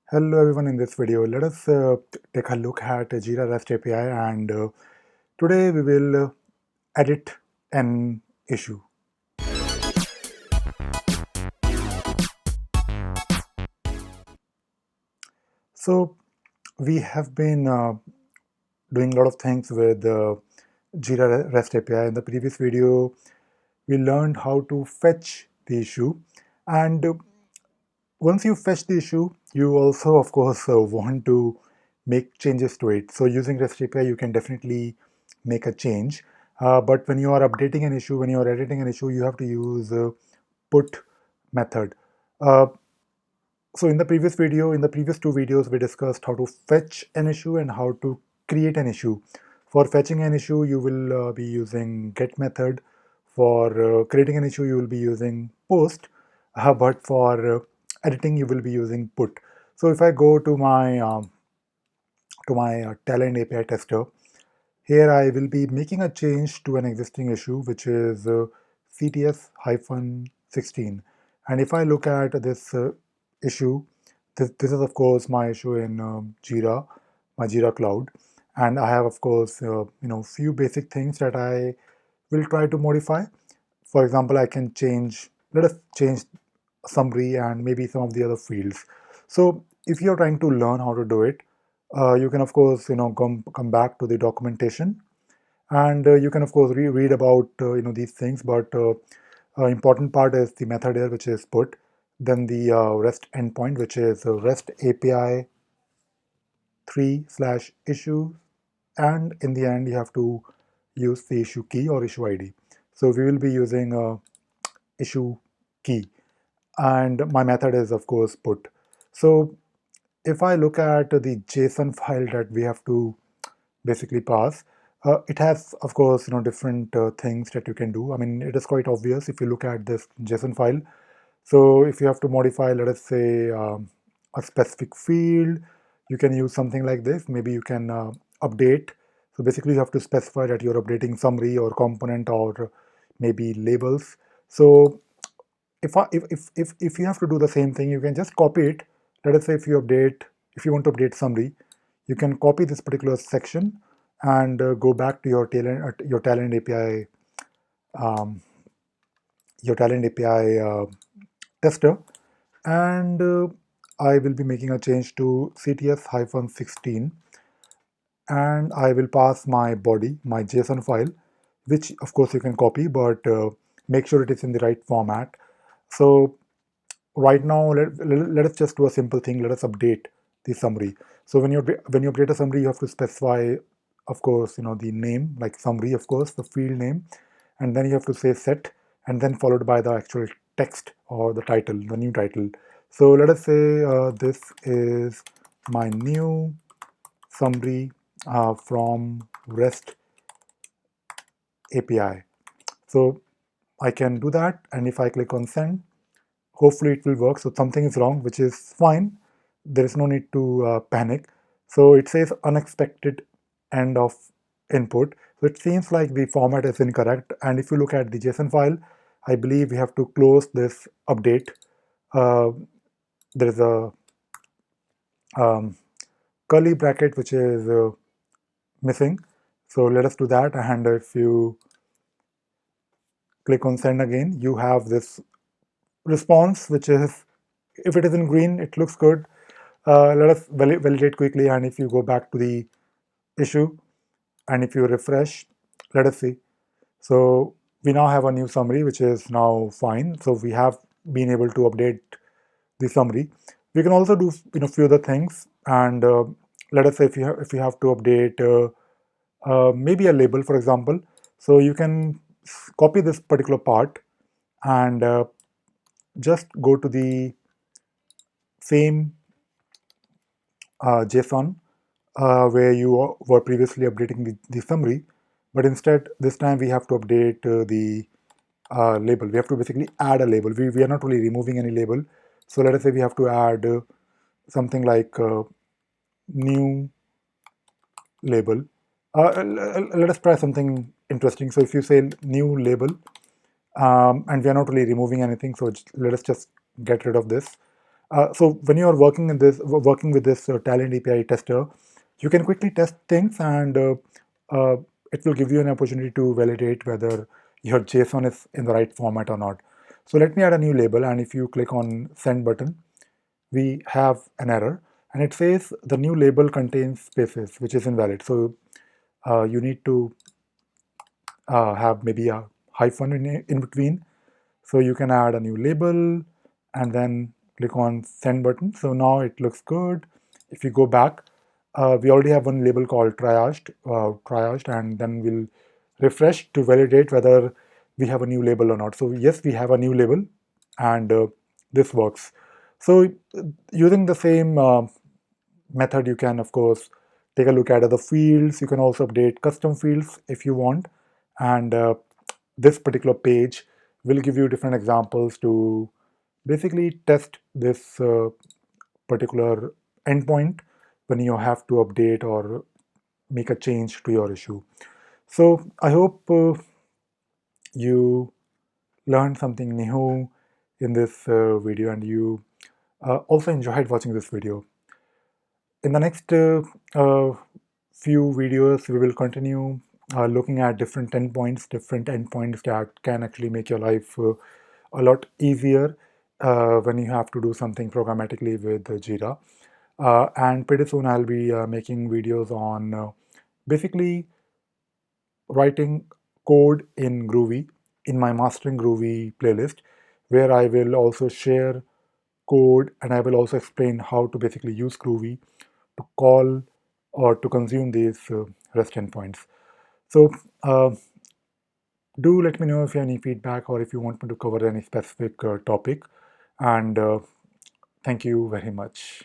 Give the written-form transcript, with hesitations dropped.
Hello everyone, in this video let us take a look at Jira REST API, and today we will edit an issue. So we have been doing a lot of things with Jira REST API. In the previous video we learned how to fetch the issue, and once you fetch the issue, you also, of course, want to make changes to it. So using REST API, you can definitely make a change. But when you are updating an issue, when you are editing an issue, you have to use put method. Uh, so in the previous video, in the previous two videos, we discussed how to fetch an issue and how to create an issue. For fetching an issue, you will be using get method. For creating an issue, you will be using post. But for editing, you will be using put. So if I go to my Talend API tester, here I will be making a change to an existing issue, which is CTS-16. And if I look at this issue, this is of course my issue in Jira, my Jira cloud. And I have, of course, few basic things that I will try to modify. For example, I can change, let us change summary and maybe some of the other fields. So if you're trying to learn how to do it, you can of course come back to the documentation, and you can of course read about these things. But important part is the method here, which is put, then the REST endpoint, which is REST API 3/issue, and in the end you have to use the issue key or issue ID. So we will be using issue key, and my method is of course put. So if I look at the JSON file that we have to basically pass, it has of course different things that you can do. I mean, it is quite obvious if you look at this JSON file. So if you have to modify, let us say, a specific field, you can use something like this. Maybe you can update. So basically you have to specify that you're updating summary or component or maybe labels. So if you have to do the same thing, you can just copy it. Let us say if you want to update summary, you can copy this particular section and go back to your Talend API, um, tester, and I will be making a change to CTS-16, and I will pass my body, my JSON file, which of course you can copy, but make sure it is in the right format. So right now, let us just do a simple thing. Let us update the summary. So when you update a summary, you have to specify, of course, the name, like summary, of course, the field name, and then you have to say set, and then followed by the actual text or the title, the new title. So let us say this is my new summary from REST API. So I can do that, and if I click on send, hopefully it will work. So something is wrong, which is fine. There is no need to panic. So it says unexpected end of input. So it seems like the format is incorrect. And if you look at the JSON file, I believe we have to close this update. Uh, there is a um, curly bracket which is missing. So let us do that. And if you click on send again, you have this response, which is, if it is in green, it looks good. Let us validate quickly, and if you go back to the issue and if you refresh, let us see. So we now have a new summary, which is now fine. So we have been able to update the summary. We can also do few other things, and let us say if you have to update maybe a label, for example. So you can copy this particular part and just go to the same JSON where you were previously updating the summary, but instead this time we have to update the label. We have to basically add a label. We are not really removing any label. So let us say we have to add something like new label. Let us try something interesting. So if you say new label, and we are not really removing anything, so let us just get rid of this. So when you are working with this Talent API tester, you can quickly test things, and it will give you an opportunity to validate whether your JSON is in the right format or not. So let me add a new label, and if you click on send button, we have an error, and it says the new label contains spaces, which is invalid. So you need to have maybe a hyphen in between. So you can add a new label and then click on send button. So now it looks good. If you go back, we already have one label called triaged, and then we'll refresh to validate whether we have a new label or not. So yes, we have a new label, and this works. So using the same method, you can of course take a look at other fields. You can also update custom fields if you want, and this particular page will give you different examples to basically test this particular endpoint when you have to update or make a change to your issue. So I hope you learned something new in this video, and you also enjoyed watching this video. In the next few videos, we will continue looking at different endpoints that can actually make your life a lot easier when you have to do something programmatically with Jira. And pretty soon I'll be making videos on basically writing code in Groovy in my Mastering Groovy playlist, where I will also share code, and I will also explain how to basically use Groovy to call or to consume these REST endpoints. So do let me know if you have any feedback or if you want me to cover any specific topic. And thank you very much.